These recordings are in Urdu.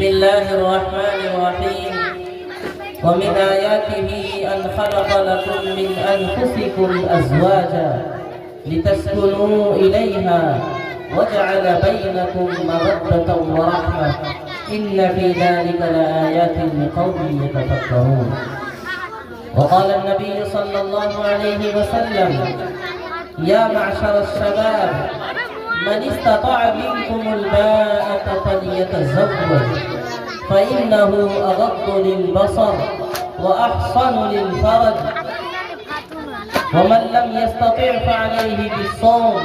بسم الله الرحمن الرحيم ومن آياته أن خلق لكم من أنفسكم أزواجا لتسكنوا إليها وجعل بينكم مودة ورحمة إن في ذلك لآيات لقوم يتفكرون. وقال النبي صلى الله عليه وسلم يا معشر الشباب من استطاع منكم الباءة فليتزوج فإنه أغض للبصر وأحصن للفرج ومن لم يستطع فعليه بالصوم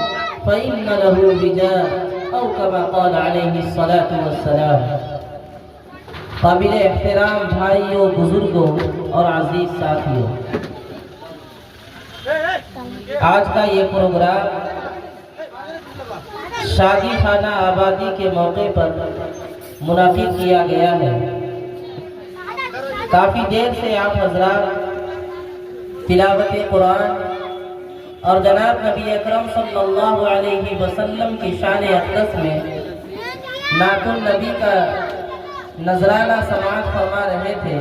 فإن له وجاء أو كما قال عليه الصلاة والسلام. قابل احترام بھائیوں، بزرگوں اور عزیز ساتھیوں، آج کا یہ پروگرام شادی خانہ آبادی کے موقع پر منعقد کیا گیا ہے. کافی دیر سے آپ حضرات تلاوت قرآن اور جناب نبی اکرم صلی اللہ علیہ وسلم کی شان اقدس میں نعت النبی کا نذرانہ سماعت فرما رہے تھے.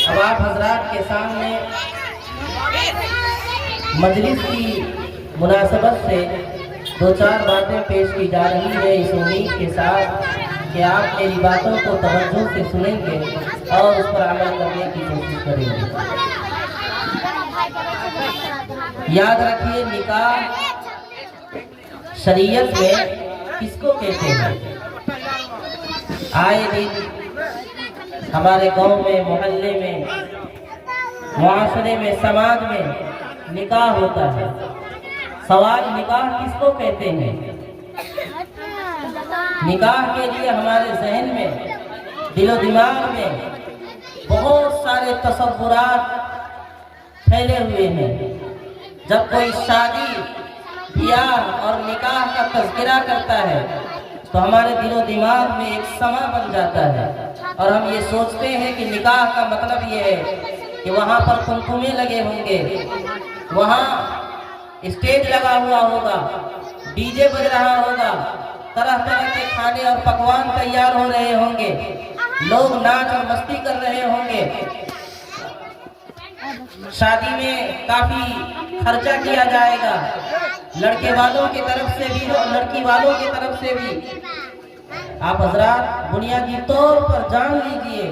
اب آپ حضرات کے سامنے مجلس کی مناسبت سے دو چار باتیں پیش کی جا رہی ہے، اس امید کے ساتھ کہ آپ میری باتوں کو توجہ سے سنیں گے اور اس پر عمل کرنے کی کوشش کریں گے. یاد رکھیے، نکاح شریعت میں کس کو کہتے ہیں؟ آئے دن ہمارے گاؤں میں، محلے میں، معاشرے میں، سماج میں نکاح ہوتا ہے. سوال نکاح کس کو کہتے ہیں؟ نکاح کے لیے ہمارے ذہن میں، دل و دماغ میں بہت سارے تصورات پھیلے ہوئے ہیں. جب کوئی شادی، بیاہ اور نکاح کا تذکرہ کرتا ہے تو ہمارے دل و دماغ میں ایک سما بن جاتا ہے اور ہم یہ سوچتے ہیں کہ نکاح کا مطلب یہ ہے کہ وہاں پر قمقمے لگے ہوں گے، وہاں اسٹیج لگا ہوا ہوگا، ڈی جے بج رہا ہوگا، طرح طرح کے کھانے اور پکوان تیار ہو رہے ہوں گے، لوگ ناچ اور مستی کر رہے ہوں گے، شادی میں کافی خرچہ کیا جائے گا، لڑکے والوں کی طرف سے بھی اور لڑکی والوں کی طرف سے بھی. آپ حضرات بنیادی طور پر جان لیجئے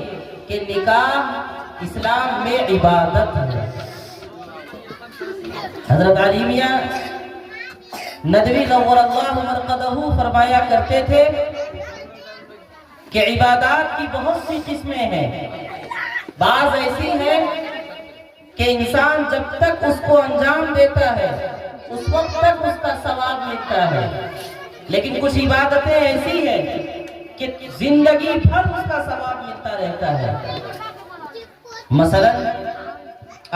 کہ نکاح اسلام میں عبادت ہے. حضرت علی میاں ندوی نور اللہ مرقدہ فرمایا کرتے تھے کہ عبادات کی بہت سی قسمیں ہیں. بعض ایسی ہیں کہ انسان جب تک اس کو انجام دیتا ہے اس وقت تک اس کا ثواب ملتا ہے، لیکن کچھ عبادتیں ایسی ہیں کہ زندگی بھر اس کا ثواب ملتا رہتا ہے. مثلا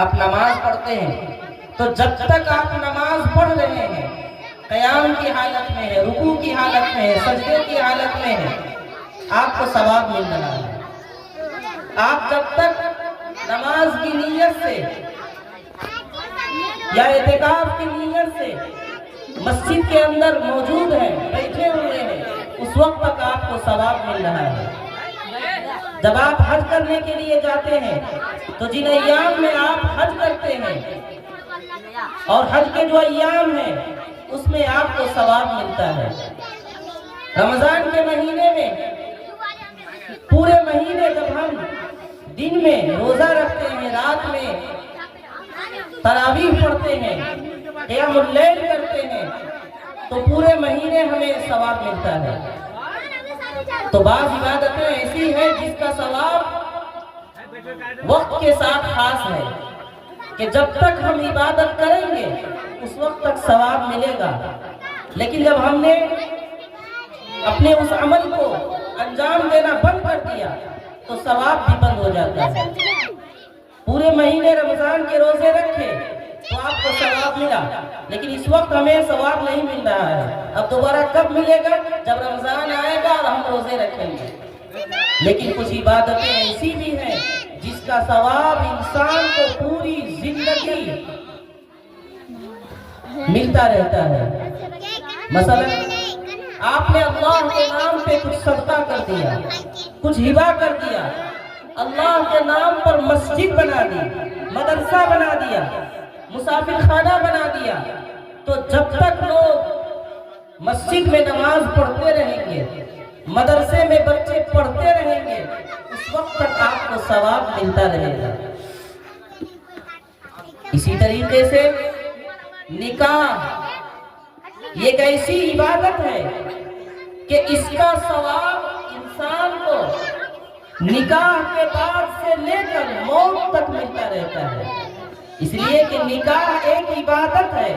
آپ نماز پڑھتے ہیں تو جب تک آپ نماز پڑھ رہے ہیں، قیام کی حالت میں ہے، رکوع کی حالت میں ہے، سجدے کی حالت میں ہے، آپ کو ثواب مل رہا ہے. آپ جب تک نماز کی نیت سے یا اعتکاف کی نیت سے مسجد کے اندر موجود ہیں، بیٹھے ہوئے ہیں، اس وقت تک آپ کو ثواب مل رہا ہے. جب آپ حج کرنے کے لیے جاتے ہیں تو جن ایام میں آپ حج کرتے ہیں اور حج کے جو ایام ہیں اس میں آپ کو ثواب ملتا ہے. رمضان کے مہینے میں پورے مہینے جب ہم دن میں روزہ رکھتے ہیں، رات میں تراویح پڑھتے ہیں، قیام اللیل کرتے ہیں تو پورے مہینے ہمیں ثواب ملتا ہے. تو بعض عبادتیں ایسی ہیں جس کا ثواب وقت کے ساتھ خاص ہے کہ جب تک ہم عبادت کریں گے اس وقت تک ثواب ملے گا، لیکن جب ہم نے اپنے اس عمل کو انجام دینا بند کر دیا تو ثواب بھی بند ہو جاتا ہے. پورے مہینے رمضان کے روزے رکھے تو آپ کو ثواب ملا، لیکن اس وقت ہمیں ثواب نہیں مل رہا ہے. اب دوبارہ کب ملے گا؟ جب رمضان آئے گا اور ہم روزے رکھیں گے. لیکن کچھ عبادتیں ایسی بھی ہیں جس کا ثواب انسان کو پوری زندگی ملتا رہتا ہے. مثلا آپ نے اللہ کے نام پہ دیا, کچھ ہبا کر دیا, اللہ کے نام پر مسجد بنا دی, مدرسہ بنا دیا, مسافر خانہ بنا دیا, تو جب تک لوگ مسجد میں نماز پڑھتے رہیں گے, مدرسے میں بچے پڑھتے رہیں گے, اس وقت تک آپ کو ثواب ملتا رہے گا. اسی طریقے سے نکاح یہ ایک ایسی عبادت ہے کہ اس کا ثواب انسان کو نکاح کے بعد سے لے کر موت تک ملتا رہتا ہے. اس لیے کہ نکاح ایک عبادت ہے,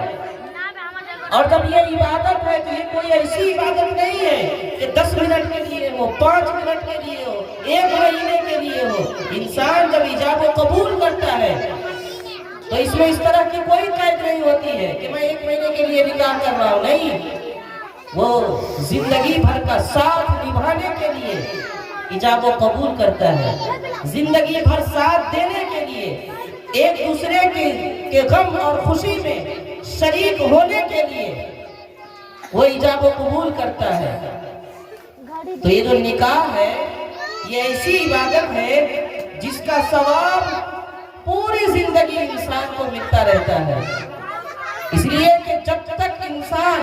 اور جب یہ عبادت ہے تو یہ کوئی ایسی عبادت نہیں ہے کہ 10 منٹ کے لیے ہو, 5 منٹ کے لیے ہو, 1 مہینے کے لیے ہو. انسان جب ایجاب و قبول کرتا ہے تو اس میں اس طرح کی کوئی قید نہیں ہوتی ہے کہ میں 1 مہینے کے لیے نکاح کر رہا ہوں. نہیں, وہ زندگی بھر کا ساتھ نبھانے کے لیے ایجاب و قبول کرتا ہے, زندگی بھر ساتھ دینے کے لیے, ایک دوسرے کے غم اور خوشی میں شریک ہونے کے لیے وہ ایجاب و قبول کرتا ہے. تو یہ جو نکاح ہے یہ ایسی عبادت ہے جس کا ثواب پوری زندگی انسان کو ملتا رہتا ہے. اس لیے کہ جب تک انسان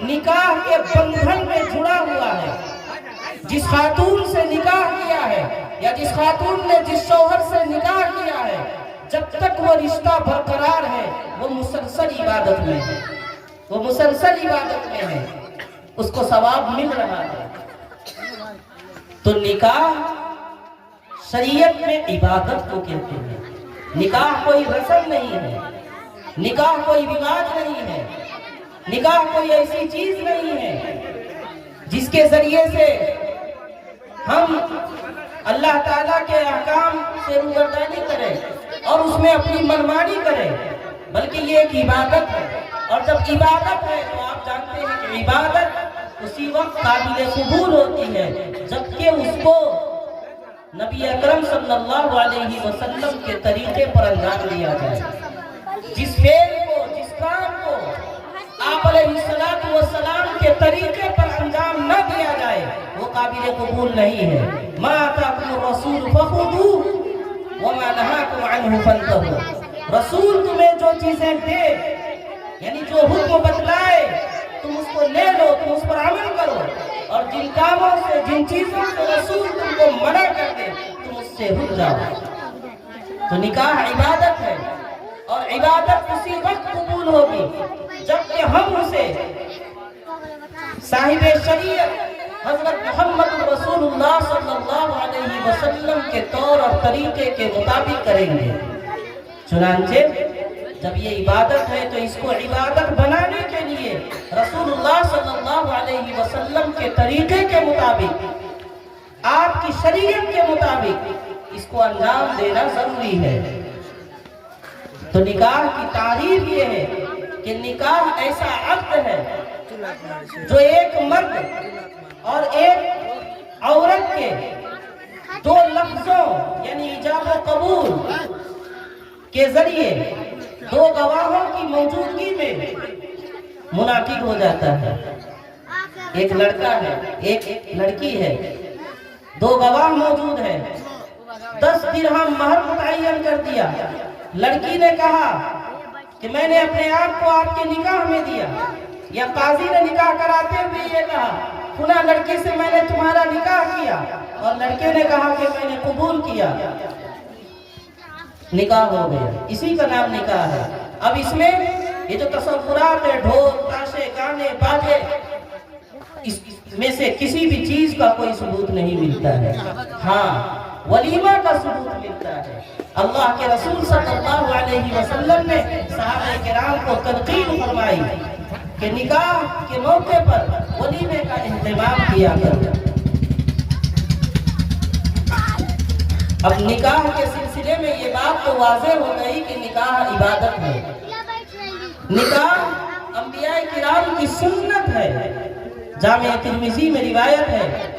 نکاح کے بندھن میں جڑا ہوا ہے, جس خاتون سے نکاح کیا ہے یا جس خاتون نے جس شوہر سے نکاح کیا ہے, جب تک وہ رشتہ برقرار ہے وہ مسلسل عبادت میں ہے, وہ مسلسل عبادت میں ہے, اس کو ثواب مل رہا ہے. تو نکاح شریعت میں عبادت کو کہتے ہیں. نکاح کوئی رسم نہیں ہے, نکاح کوئی رواج نہیں ہے, نکاح کوئی ایسی چیز نہیں ہے جس کے ذریعے سے ہم اللہ تعالیٰ کے احکام سے روگردانی کریں اور اس میں اپنی منمانی کریں, بلکہ یہ ایک عبادت ہے. اور جب عبادت ہے تو آپ جانتے ہیں کہ عبادت اسی وقت قابل قبول ہوتی ہے جبکہ اس کو نبی اکرم صلی اللہ علیہ وسلم کے طریقے پر انجام دیا جائے. جس فعل کو, جس کام کو آپ علیہ السلام کے طریقے پر انجام نہ دیا جائے وہ قابل قبول نہیں ہے. ما آتاکم الرسول فخذوہ وما نہاکم عنہ فانتہوا. رسول تمہیں جو چیزیں دے, یعنی جو حکم بتلائے تم اس کو لے لو, تم اس پر عمل کرو, اور جن کاموں سے, جن چیزوں سے رسول تم کو منع کر دے تم اس سے رک جاؤ. تو نکاح عبادت ہے, اور عبادت اسی وقت قبول ہوگی جبکہ ہم اسے صاحب شریعت حضرت محمد رسول اللہ صلی اللہ علیہ وسلم کے طور اور طریقے کے مطابق کریں گے. چنانچہ جب یہ عبادت ہے تو اس کو عبادت بنانے کے لیے رسول اللہ صلی اللہ علیہ وسلم کے طریقے کے مطابق, آپ کی شریعت کے مطابق اس کو انجام دینا ضروری ہے. تو نکاح کی تعریف یہ ہے کہ نکاح ایسا عقد ہے جو ایک مرد اور ایک عورت کے دو لفظوں یعنی ایجاب و قبول کے ذریعے دو گواہوں کی موجودگی میں منعقد ہو جاتا ہے. ایک لڑکا ہے, ایک لڑکی ہے, دو گواہ موجود ہیں, 10 درہم مہر متعین کر دیا. لڑکی نے کہا کہ میں نے اپنے آپ کو آپ کے نکاح میں دیا, یا قاضی نے نکاح کراتے ہوئے یہ کہا فلاں لڑکی سے میں نے تمہارا نکاح کیا, اور لڑکے نے کہا کہ میں نے قبول کیا, نکاح ہو گیا. اسی کا نام نکاح ہے. اب اس میں یہ جو تصورات ہے, ڈھول تاشے گانے باجے, اس میں سے کسی بھی چیز کا کوئی ثبوت نہیں ملتا ہے. ہاں, ولیمہ کا ثبوت ملتا ہے. اللہ کے رسول صلی اللہ علیہ وسلم نے صحابہ کرام کو تلقین فرمائی کہ نکاح کے موقع پر ولیمے کا اہتمام کیا کرو. اب نکاح کے سلسلے میں یہ بات تو واضح ہو گئی کہ نکاح عبادت ہے. نکاح انبیاء کرام کی سنت ہے. جامع ترمذی میں روایت ہے,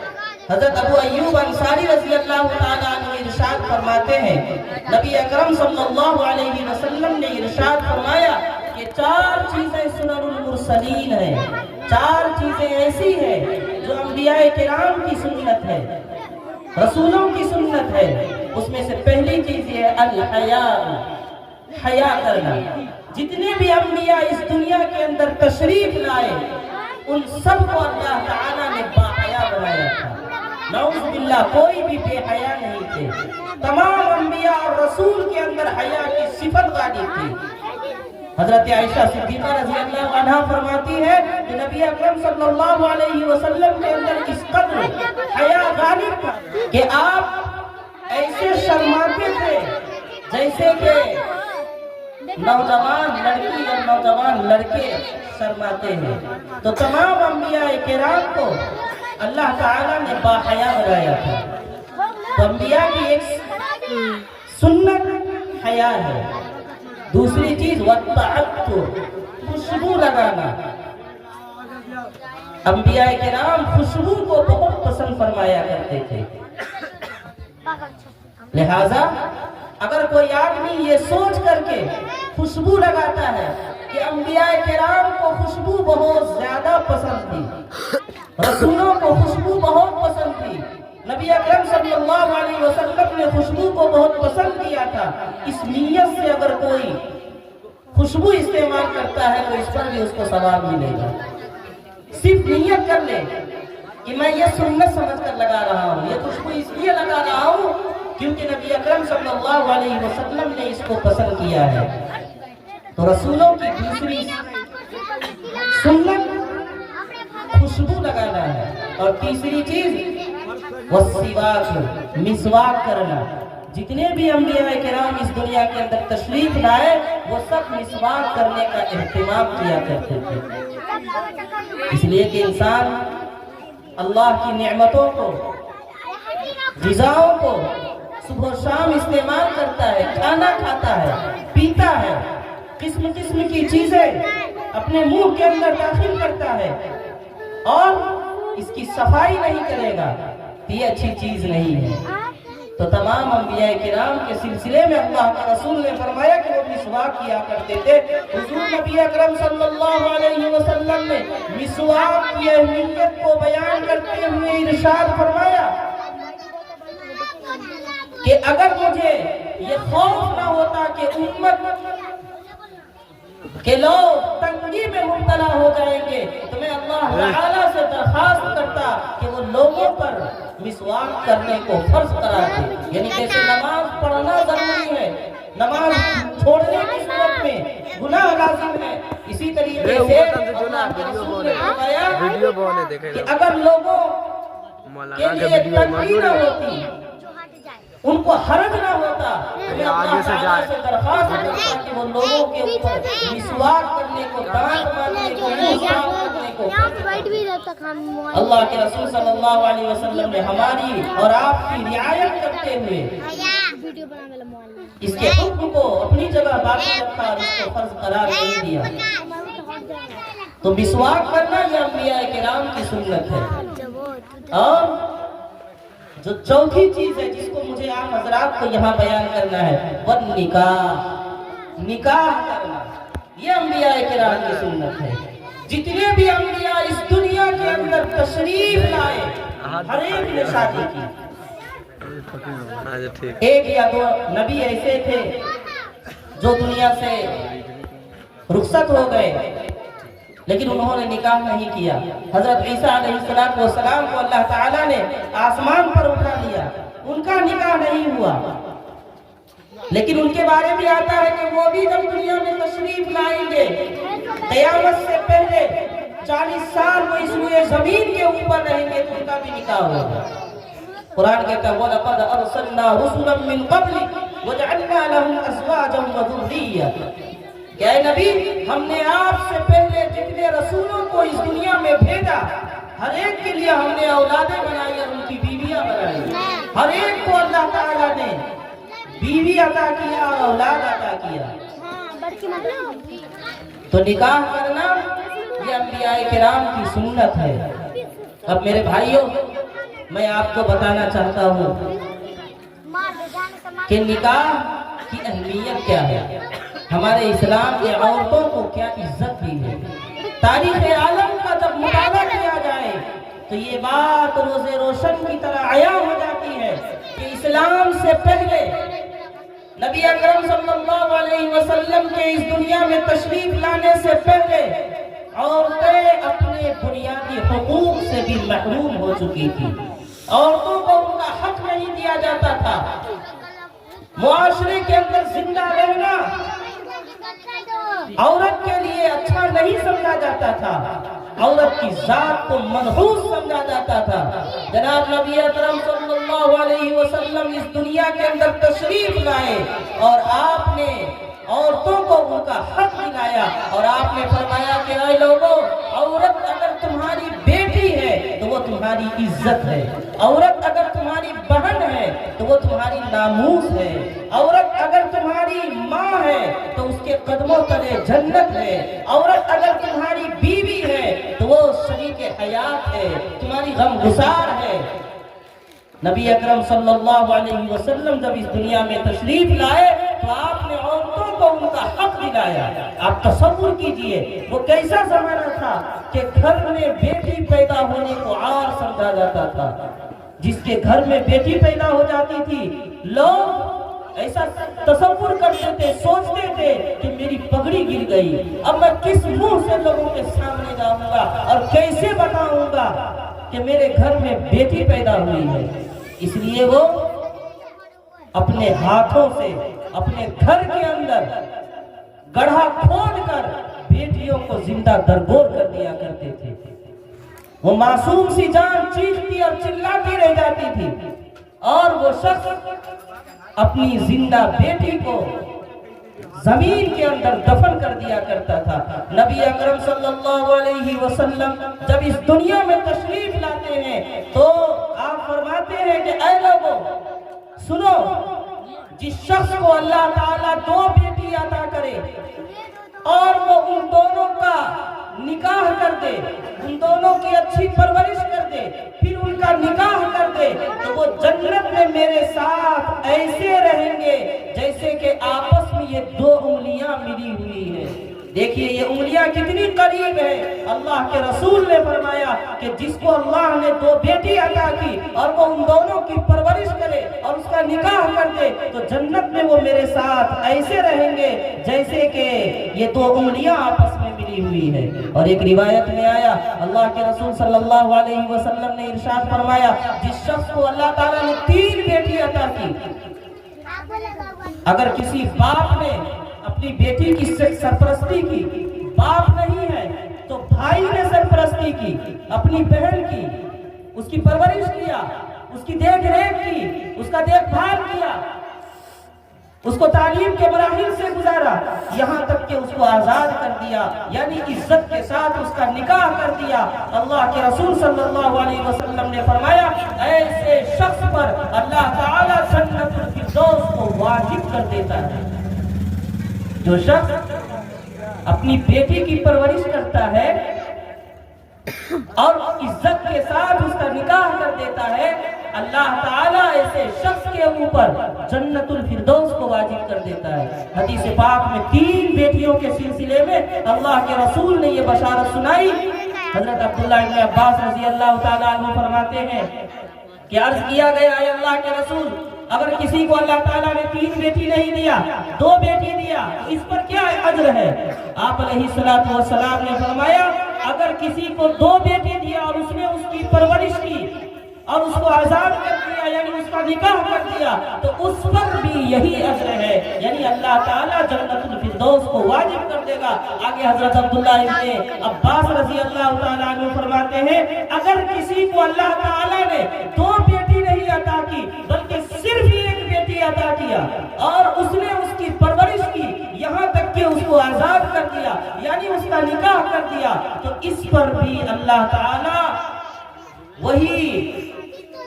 حضرت ابو ایوب انصاری رضی اللہ تعالیٰ عنہ ارشاد فرماتے ہیں نبی اکرم صلی اللہ علیہ وسلم نے ارشاد فرمایا کہ 4 چیزیں سنن المرسلین ہیں, 4 چیزیں ایسی ہیں جو انبیاء کرام کی سنت ہے، رسولوں کی سنت ہے۔ اس میں سے پہلی چیز یہ ہے الحیاء، حیا کرنا۔ جتنے بھی انبیاء اس دنیا کے اندر تشریف لائے ان سب کو اللہ تعالیٰ نے باحیا بنایا تھا، نعوذ باللہ کوئی بھی بے حیا نہیں تھے۔ تمام انبیاء اور رسول کے اندر حیا کی صفت غالب تھی۔ حضرت عائشہ صدیقہ رضی اللہ عنہا فرماتی ہے کہ نبی اکرم صلی اللہ علیہ وسلم کے اندر اس قدر حیا غالب تھا کہ آپ ایسے شرماتے تھے جیسے کہ نوجوان لڑکی اور نوجوان لڑکے شرماتے ہیں۔ تو تمام انبیاء کرام کو اللہ تعالیٰ نے باحیا بنایا تھا۔ تو انبیاء کی ایک سنت حیا ہے۔ دوسری چیز والتعطر، خوشبو لگانا۔ انبیاء کرام خوشبو کو بہت پسند فرمایا کرتے تھے۔ لہذا اگر کوئی آدمی یہ سوچ کر کے خوشبو لگاتا ہے کہ انبیاء کرام کو خوشبو بہت زیادہ پسند تھی، رسولوں کو خوشبو بہت پسند تھی، نبی اکرم صلی اللہ علیہ وسلم نے خوشبو کو بہت پسند کیا تھا، اس نیت سے اگر کوئی خوشبو استعمال کرتا ہے تو اس پر بھی اس کو ثواب ملے گا۔ صرف نیت کر لے کہ میں یہ سنت سمجھ کر لگا رہا ہوں، یہ خوشبو اس لیے لگا رہا ہوں کیونکہ نبی اکرم صلی اللہ علیہ وسلم نے اس کو پسند کیا ہے۔ تو رسولوں کی دوسری سنت خوشبو لگانا ہے۔ اور تیسری چیز والسواک، مسواک کرنا۔ جتنے بھی انبیاء کرام اس دنیا کے اندر تشریف لائے وہ سب مسواک کرنے کا اہتمام کیا کرتے تھے، اس لیے کہ انسان اللہ کی نعمتوں کو، غذاؤں کو صبح و شام استعمال کرتا ہے، کھانا کھاتا ہے، پیتا ہے، قسم قسم کی چیزیں اپنے منہ کے اندر داخل کرتا ہے اور اس کی صفائی نہیں کرے گا، یہ اچھی چیز نہیں ہے۔ تو تمام انبیاء کرام کے سلسلے میں اللہ کے رسول نے فرمایا کہ وہ مسواک کیا کرتے تھے۔ حضور نبی اکرم صلی اللہ علیہ وسلم نے مسواک کی اہمیت کو بیان کرتے ہوئے ارشاد فرمایا کہ اگر مجھے یہ خوف نہ ہوتا کہ امت کہ لوگ تنگی میں مبتلا ہو جائیں گے تو میں اللہ تعالیٰ سے درخواست کرتا کہ وہ لوگوں پر مسواک کرنے کو فرض کرا دے۔ یعنی جیسے نماز پڑھنا ضروری ہے، نماز چھوڑنے کی صورت میں گناہ لازم ہے، اسی طریقے سے اللہ کے رسول نے فرمایا کہ اگر لوگوں کے لیے تنگی نہ ہوتی، ان کو حرج نہ ہوتا، میں اللہ تعالیٰ سے درخواست کرتا کہ وہ لوگوں کے اوپر مسواک کرنے کو، دانت ماننے کو، منہ صاف کرنے کو۔ اللہ کے رسول صلی اللہ علیہ وسلم نے ہماری اور آپ کی رعایت کرتے ہوئے اس کے حکم کو اپنی جگہ باقی رکھا اور اس کو فرض قرار نہیں دیا۔ تو مسواک کرنا یہ انبیاء کرام کی سنت ہے۔ اور جو چوتھی چیز ہے جس کو مجھے آپ حضرات کو یہاں بیان کرنا ہے وہ نکاح کرنا، یہ انبیاء کرام کی سنت ہے۔ جتنے بھی انبیاء اس دنیا کے اندر تشریف لائے ہر ایک نے شادی کی۔ ایک یا دو نبی ایسے تھے جو دنیا سے رخصت ہو گئے لیکن انہوں نے نکاح نہیں کیا۔ حضرت عیسیٰ علیہ السلام کو اللہ تعالیٰ نے آسمان پر اٹھا لیا، ان کا نکاح نہیں ہوا، لیکن ان کے بارے میں آتا ہے کہ وہ بھی جب دنیا میں تشریف لائیں گے قیامت سے پہلے 40 سال وہ اس روئے زمین کے اوپر رہیں گے تو ان کا بھی نکاح ہوگا۔ قرآن کہتا ہے وَلَقَدْ أَرْسَلْنَا رُسُلًا مِّن قَبْلِكَ وَجَعَلْنَا لَهُمْ أَزْوَاجًا وَذُرِّيَّةً، کہ اے نبی ہم نے آپ سے پہلے جتنے رسولوں کو اس دنیا میں بھیجا ہر ایک کے لیے ہم نے اولادیں بنائی اور ان کی بیویاں بنائی۔ ہر ایک کو اللہ تعالیٰ نے بیوی عطا کیا اور اولاد عطا کیا۔ تو نکاح کرنا یہ انبیاء کرام کی سنت ہے۔ اب میرے بھائیوں میں آپ کو بتانا چاہتا ہوں کہ نکاح کی اہمیت کیا ہے، ہمارے اسلام کے عورتوں کو کیا عزت دی ہے۔ تاریخ عالم کا جب مطالعہ کیا جائے تو یہ بات روز روشن کی طرح عیاں ہو جاتی ہے کہ اسلام سے پہلے نبی اکرم صلی اللہ علیہ وسلم کے اس دنیا میں تشریف لانے سے پہلے عورتیں اپنے بنیادی حقوق سے بھی محروم ہو چکی تھی. عورتوں کو ان کا حق نہیں دیا جاتا تھا. معاشرے کے اندر زندہ رہنا عورت کے لیے اچھا نہیں سمجھا جاتا تھا. عورت کی ذات کو منحوس سمجھا جاتا تھا. جناب نبی اکرم صلی اللہ علیہ وسلم اس دنیا کے اندر تشریف لائے اور آپ نے عورتوں کو ان کا حق دلایا اور آپ نے فرمایا کہ اے لوگوں، عورت اگر تمہاری بیٹی ہے تو وہ تمہاری عزت ہے. عورت اگر تمہاری بہن ہے تو وہ تمہاری ناموس ہے. عورت اگر تمہاری ماں ہے تو اس کے قدموں تلے جنت ہے. عورت اگر تمہاری بیوی ہے تو وہ شریک حیات ہے، تمہاری غمگسار ہے. نبی اکرم صلی اللہ علیہ وسلم جب اس دنیا میں تشریف لائے تو آپ نے عورتوں کو ان کا حق دلایا. آپ تصور کیجئے وہ کیسا زمانہ تھا کہ گھر میں بیٹی پیدا ہونے کو عار سمجھا جاتا تھا. جس کے گھر میں بیٹی پیدا ہو جاتی تھی لوگ ایسا تصور کرتے تھے، سوچتے تھے کہ میری پگڑی گر گئی، اب میں کس منہ سے لوگوں کے سامنے جاؤں گا اور کیسے بتاؤں گا کہ میرے گھر میں بیٹی پیدا ہوئی ہے. اس لیے وہ اپنے ہاتھوں سے اپنے گھر کے اندر گڑھا کھود کر بیٹیوں کو زندہ درگور کر دیا کرتے تھے. وہ معصوم سی جان چیختی اور چلاتی رہ جاتی تھی اور وہ شخص اپنی زندہ بیٹی کو زمین کے اندر دفن کر دیا کرتا تھا. نبی اکرم صلی اللہ علیہ وسلم جب اس دنیا میں تشریف لاتے ہیں تو آپ فرماتے ہیں کہ اے لوگوں سنو، جس شخص کو اللہ تعالیٰ 2 بیٹی عطا کرے اور وہ ان دونوں کا نکاح کر دے، ان دونوں کی اچھی پرورش کر دے، پھر ان کا نکاح کر دے تو وہ جنت میں میرے ساتھ ایسے رہیں گے جیسے کہ آپس میں یہ 2 انگلیاں ملی ہوئی ہیں. دیکھیے یہ انگلیاں کتنی قریب ہیں. اللہ کے رسول نے فرمایا کہ جس کو اللہ نے 2 بیٹی عطا کی اور وہ ان دونوں کی پرورش کرے اور اس کا نکاح کر دے تو جنت میں وہ میرے ساتھ ایسے رہیں گے جیسے کہ یہ 2 انگلیاں آپس میں ملی ہوئی ہے. اور ایک روایت میں آیا اللہ کے رسول صلی اللہ علیہ وسلم نے ارشاد فرمایا جس شخص کو اللہ تعالیٰ نے 3 بیٹی عطا کی، اگر کسی باپ نے اپنی بیٹی کی سرپرستی کی، باپ نہیں ہے تو بھائی نے سرپرستی کی، اپنی بہن کی، اس کی پرورش کیا، اس کی دیکھ ریکھ کی، اس کا دیکھ بھال کیا، اس کو تعلیم کے مراحل سے گزارا، یہاں تک کہ اس کو آزاد کر دیا، یعنی عزت کے ساتھ اس کا نکاح کر دیا. اللہ کے رسول صلی اللہ علیہ وسلم نے فرمایا ایسے شخص پر اللہ تعالیٰ جنت الفردوس کو واجب کر دیتا ہے. جو شخص اپنی بیٹی کی پرورش کرتا ہے اور عزت کے ساتھ اس کا نکاح کر دیتا ہے، اللہ تعالیٰ ایسے شخص کے اوپر جنت الفردوس کو واجب کر دیتا ہے. حدیث پاک میں 3 بیٹیوں کے سلسلے میں اللہ کے رسول نے یہ بشارت سنائی. حضرت عبداللہ ابن عباس رضی اللہ تعالیٰ عنہ فرماتے ہیں کہ عرض کیا گیا اے اللہ کے رسول، اگر کسی کو اللہ تعالیٰ نے 3 بیٹی نہیں دیا 2 بیٹی دیا اس پر کیا اجر ہے؟ آپ علیہ السلام نے فرمایا اگر کسی کو 2 بیٹی دیا اور اس نے اس کی پرورش کی اور اس کو آزاد کر دیا یعنی اس کا نکاح کر دیا تو اس پر بھی یہی اجر ہے، یعنی اللہ تعالیٰ جنت الفردوس کو واجب کر دے گا. آگے حضرت عبداللہ ابن عباس رضی اللہ تعالیٰ عنہ فرماتے ہیں اگر کسی کو اللہ تعالیٰ نے 2 بیٹی نہیں عطا کی بلکہ صرف 1 بیٹی عطا کیا اور اس نے اس کی پرورش کی یہاں تک کہ اس کو آزاد کر دیا یعنی اس کا نکاح کر دیا تو اس پر بھی اللہ تعالیٰ وہی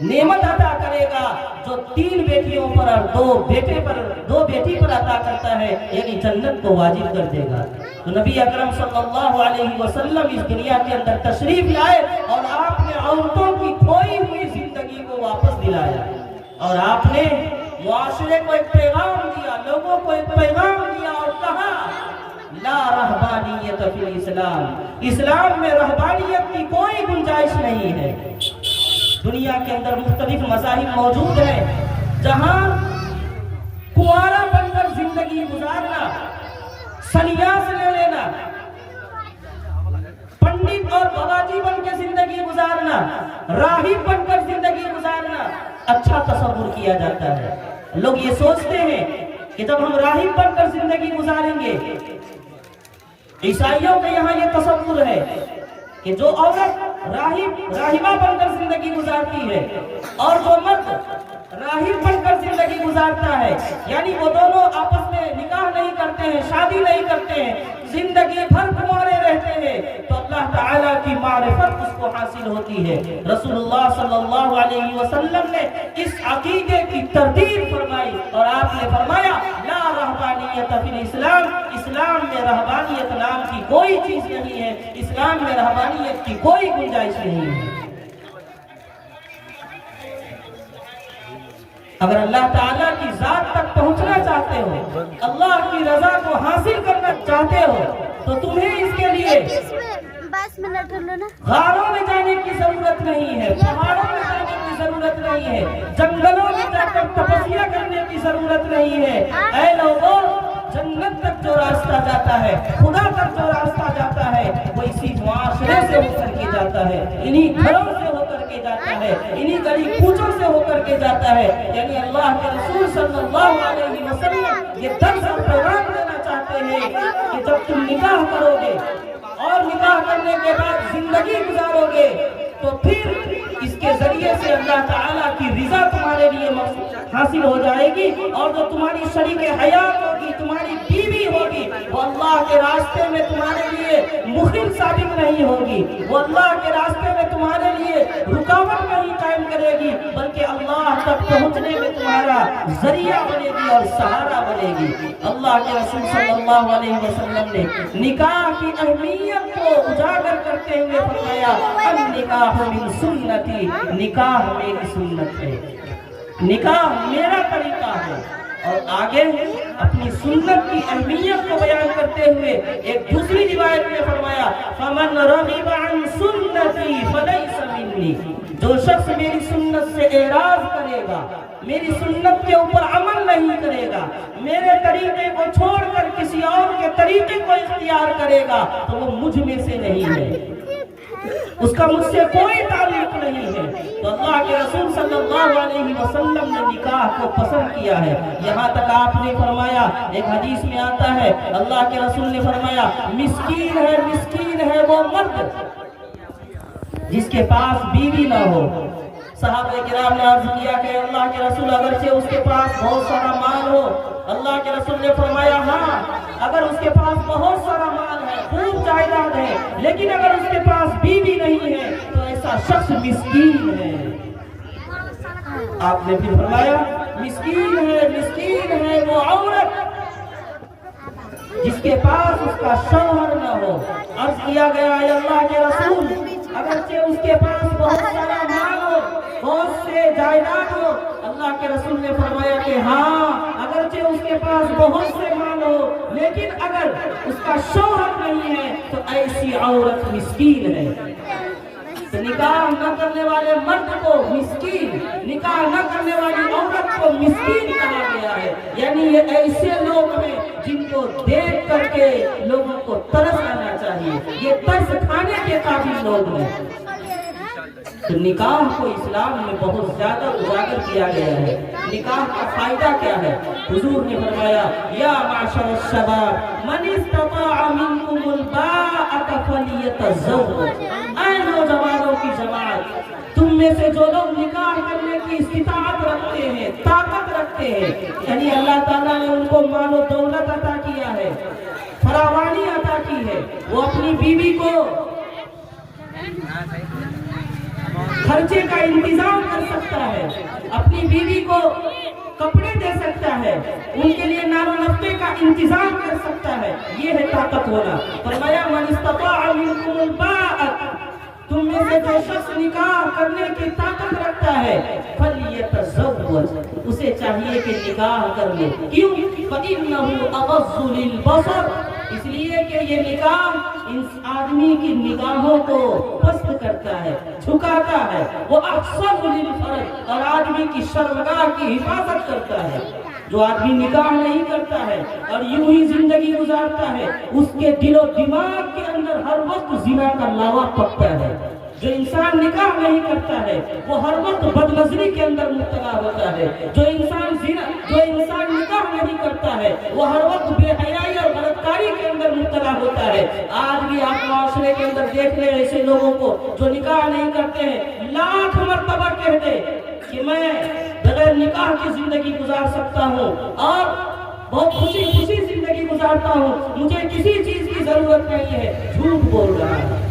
نعمت عطا کرے گا جو 3 بیٹیوں پر اور 2 بیٹی پر عطا کرتا ہے یعنی جنت کو واجب کر دے گا. تو نبی اکرم صلی اللہ علیہ وسلم اس دنیا کے اندر تشریف لائے اور آپ نے عورتوں کی کھوئی ہوئی زندگی کو واپس دلایا اور آپ نے معاشرے کو ایک پیغام دیا، لوگوں کو ایک پیغام دیا اور کہا لا رہبانیت فی الاسلام، اسلام میں رہبانیت کی کوئی گنجائش نہیں ہے۔ دنیا کے اندر مختلف مذاہب موجود ہیں جہاں کنوارا بن کر زندگی گزارنا، سنیاس لے لینا، پنڈت اور باباجی بن کے زندگی گزارنا، راہب بن کر زندگی گزارنا اچھا تصور کیا جاتا ہے۔ لوگ یہ سوچتے ہیں کہ جب ہم راہب بن کر زندگی گزاریں گے، عیسائیوں کے یہاں یہ تصور ہے کہ جو عورت راہبہ بن کر زندگی گزارتی ہے اور جو مرد راہب بن کر زندگی گزارتا ہے، یعنی وہ دونوں آپس میں نکاح نہیں کرتے ہیں، شادی نہیں کرتے ہیں، زندگی بھر کنوارے رہتے ہیں، تو اللہ تعالیٰ کی معرفت اس کو حاصل ہوتی ہے۔ رسول اللہ صلی اللہ علیہ وسلم نے اس عقیدے کی تردید فرمائی اور آپ نے فرمایا لا رہبانیت فی الاسلام، اسلام میں رہبانیت نام کی کوئی چیز نہیں ہے، اسلام میں رہبانیت کی کوئی گنجائش نہیں ہے۔ اگر اللہ تعالیٰ کی ذات تک پہنچنا چاہتے ہو، اللہ کی رضا کو حاصل کرنا چاہتے ہو، تو تمہیں اس کے لیے غاروں میں جانے کی ضرورت نہیں ہے، پہاڑوں میں جانے کی ضرورت نہیں ہے، جنگلوں میں جا کر تپسیا کرنے کی ضرورت نہیں ہے۔ اے لوگوں، جنت تک جو راستہ جاتا ہے، خدا تک جو راستہ جاتا ہے، وہ اسی معاشرے سے ہو کر کے جاتا ہے، انہی گھروں سے ہو کر کے جاتا ہے، انہی گلی کوچوں سے ہو کر کے جاتا ہے۔ یعنی اللہ کے رسول صلی اللہ علیہ وسلم یہ درس اور پیغام دینا چاہتے ہیں کہ جب تم نکاح کرو گے اور نکاح کرنے کے بعد زندگی گزارو گے تو پھر اس کے ذریعے سے اللہ تعالیٰ کی رضا تمہارے لیے حاصل ہو جائے گی، اور جو تمہاری شریک حیات ہوگی، تمہاری بیوی ہوگی، وہ اللہ کے راستے میں تمہارے لیے مخل ثابت نہیں ہوگی، وہ اللہ کے راستے میں تمہارے لیے رکاوٹ نہیں قائم کرے گی، بلکہ اللہ تک پہنچنے میں تمہارا ذریعہ بنے گی اور سہارا بنے گی۔ اللہ کے رسول صلی اللہ علیہ وسلم نے نکاح کی اہمیت کو اجاگر کرتے ہوئے فرمایا النکاح من سنتی، نکاح میری سنت ہے، نکاح میرا طریقہ ہے۔ اور آگے اپنی سنت کی اہمیت کو بیان کرتے ہوئے ایک دوسری روایت میں فرمایا فمن رغب عن سنتی فلیس منی، جو شخص میری سنت سے اعراض کرے گا، میری سنت کے اوپر عمل نہیں کرے گا، میرے طریقے کو چھوڑ کر کسی اور کے طریقے کو اختیار کرے گا، تو وہ مجھ میں سے نہیں ہے، اس کا مجھ سے کوئی تعلق نہیں ہے۔ تو اللہ کے رسول صلی اللہ علیہ وسلم نے نکاح کو پسند کیا ہے، یہاں تک آپ نے فرمایا، ایک حدیث میں آتا ہے اللہ کے رسول نے فرمایا مسکین ہے وہ مرد جس کے پاس بیوی نہ ہو۔ صحابہ کرام نے عرض کیا کہ اللہ کے رسول اگرچہ اس کے پاس بہت سارا مال ہو، اللہ کے رسول نے فرمایا ہاں، اگر اس کے پاس بہت سارا مال ہے، خوب جائیداد ہے، لیکن اگر اس کے پاس بیوی نہیں ہے تو ایسا شخص مسکین ہے۔ آپ نے پھر فرمایا مسکین ہے وہ عورت جس کے پاس اس کا شوہر نہ ہو۔ عرض کیا گیا اے اللہ کے رسول اگرچہ اس کے پاس بہت سارا مال ہو، بہت سے جائیداد ہو، اللہ کے رسول نے فرمایا کہ ہاں اگرچہ اس کے پاس بہت سے مال ہو، لیکن اگر اس کا شوہر نہیں ہے تو ایسی عورت مسکین ہے۔ تو نکاح نہ کرنے والے مرد کو مسکین، نکاح نہ کرنے والی عورت کو مسکین کہا گیا ہے، یعنی یہ ایسے لوگ ہیں جن کو دیکھ کر کے لوگوں کو ترس آنا چاہیے، یہ ترس کھانے کے قابل لوگ ہیں۔ تو نکاح کو اسلام میں بہت زیادہ اجاگر کیا گیا ہے۔ نکاح کا فائدہ کیا ہے؟ حضور نے فرمایا یا معشر الشباب من استطاع منکم الباءۃ فلیتزوج، اے نوجوانوں کی جماعت، تم میں سے جو لوگ نکاح کرنے کی استطاعت رکھتے ہیں، طاقت رکھتے ہیں، یعنی اللہ تعالیٰ نے ان کو مال و دولت عطا کیا ہے، فراوانی عطا کی ہے، وہ اپنی بیوی کو خرچے کا انتظام کر سکتا ہے، اپنی بیوی کو کپڑے دے سکتا ہے، ان کے لیے نان و نفقے کا انتظام کر سکتا ہے، یہ ہے طاقت ہونا۔ فرمایا من استطاع منکم الباءۃ، تم میں سے جو شخص نکاح کرنے کی طاقت رکھتا ہے فلیتزوج، اسے چاہیے کہ نکاح کر لے۔ کیوں؟ فإنہ اغض للبصر، اس لیے کہ یہ نکاح اس آدمی کی نگاہوں کو پست کرتا ہے، جھکاتا ہے، وہ احسن للفرج، اور آدمی کی شرمگاہ کی حفاظت کرتا ہے۔ جو آدمی نکاح نہیں کرتا ہے اور یوں ہی زندگی گزارتا ہے، اس کے دل و دماغ کے اندر ہر وقت زنا کا لاوا پکتا ہے۔ جو انسان نکاح نہیں کرتا ہے وہ ہر وقت بدنظری کے اندر مبتلا ہوتا ہے۔ جو انسان نکاح نہیں کرتا ہے وہ ہر وقت بے حیائی اور غلطکاری کے اندر مبتلا ہوتا ہے۔ آج بھی آپ معاشرے کے اندر دیکھ لیں ایسے لوگوں کو جو نکاح نہیں کرتے ہیں، لاکھ مرتبہ کہہ دے کہ میں بغیر نکاح کی زندگی گزار سکتا ہوں اور بہت خوشی زندگی گزارتا ہوں، مجھے کسی چیز کی ضرورت نہیں ہے، جھوٹ بول رہا ہے۔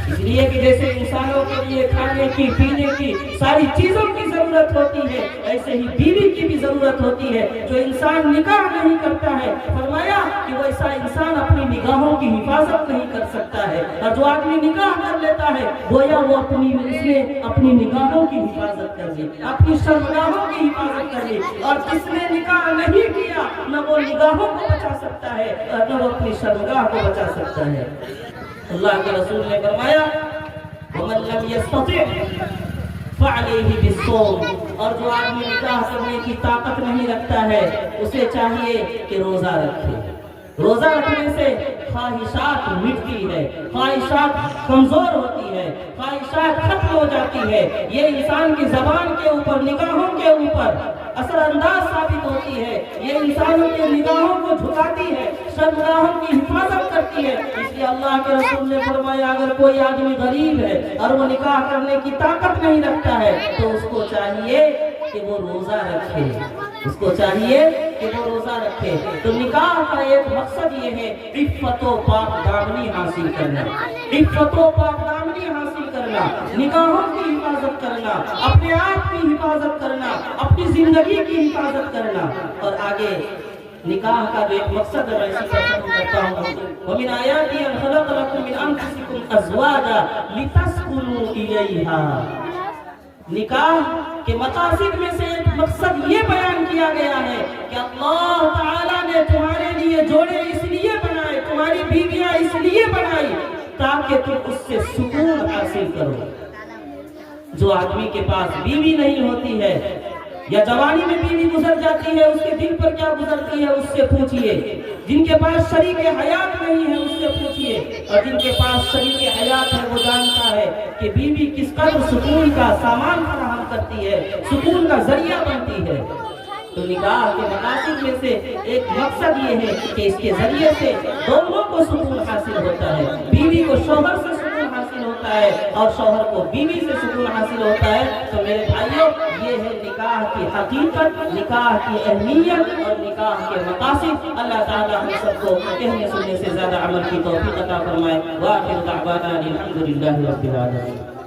اس لیے کہ جیسے انسانوں کے لیے کھانے کی، پینے کی، ساری چیزوں کی ضرورت ہوتی ہے، ایسے ہی بیوی کی بھی ضرورت ہوتی ہے۔ جو انسان نکاح نہیں کرتا ہے، فرمایا کہ ویسا انسان اپنی نگاہوں کی حفاظت نہیں کر سکتا ہے، اور جو آدمی نکاح کر لیتا ہے گویا وہ اس نے اپنی نگاہوں کی حفاظت کر لی، اپنی شرمگاہوں کی حفاظت کر لی، اور جس نے نکاح نہیں کیا نہ وہ نگاہوں کو بچا سکتا ہے اور نہ وہ اپنی شرمگاہ کو بچا سکتا ہے۔ اللہ کے رسول نے فرمایا وَمَن لَّمْ يَسْتَطِعْ فَعَلَيْهِ بِالصَّوْمِ، اور جو آدمی نکاح کرنے کی طاقت نہیں رکھتا ہے اسے چاہیے کہ روزہ رکھے۔ روزہ رکھنے سے خواہشات مٹتی ہے، خواہشات کمزور ہوتی ہے، خواہشات ختم ہو جاتی ہے، یہ انسان کی زبان کے اوپر، نگاہوں کے اوپر اثر انداز ثابت ہوتی ہے، یہ انسانوں کے نگاہوں کو جھکاتی ہے، شرمگاہوں کی حفاظت کرتی ہے۔ اس لیے اللہ کے رسول نے فرمایا اگر کوئی آدمی غریب ہے اور وہ نکاح کرنے کی طاقت نہیں رکھتا ہے تو اس کو چاہیے کہ وہ روزہ رکھے، اس کو چاہیے کہ وہ روزہ رکھے۔ تو نکاح کا ایک مقصد یہ ہے عفت و پاک دامنی حاصل کرنا، عفت و پاک دامنی حاصل کرنا، نکاحوں کی حفاظت کرنا، اپنے آپ کی حفاظت کرنا، اپنی زندگی کی حفاظت کرنا۔ اور آگے نکاح کا جو ایک مقصد ہے میں اسی پر ختم کرتا ہوں، وَمِنْ آيَاتِهِ أَنْ خَلَقَ لَكُم مِّنْ أَنفُسِكُمْ أَزْوَاجًا لِتَسْكُنُوا إِلَيْهَا۔ نکاح کے مقاصد میں سے ایک مقصد یہ بیان کیا گیا ہے کہ اللہ تعالیٰ نے تمہارے لیے جوڑے اس لیے بنائے، تمہاری بیویاں اس لیے بنائی تاکہ تم اس سے سکون حاصل کرو۔ جو آدمی کے پاس بیوی نہیں ہوتی ہے یا جوانی میں بیوی گزر جاتی ہے، اس کے دل پر کیا گزرتی ہے اس سے پوچھئے۔ جن کے پاس شریک حیات نہیں ہے اس سے پوچھئے، اور جن کے پاس شریک حیات ہے وہ جانتا ہے کہ بیوی کس قدر سکون کا سامان فراہم کرتی ہے، سکون کا ذریعہ بنتی ہے۔ تو نکاح کے مقاصد میں سے ایک مقصد یہ ہے کہ اس کے ذریعے سے دونوں کو سکون حاصل ہوتا ہے، بیوی کو شوہر سے سکون حاصل ہوتا ہے اور شوہر کو بیوی سے سکون حاصل ہوتا ہے۔ تو میرے بھائیوں یہ ہے نکاح کی حقیقت، نکاح کی اہمیت اور نکاح کے مقاصد۔ اللہ تعالیٰ ہم سب کو کہنے سننے سے زیادہ عمل کی توفیق عطا فرمائے۔ وآخر دعوانا الحمد للہ رب العالمین۔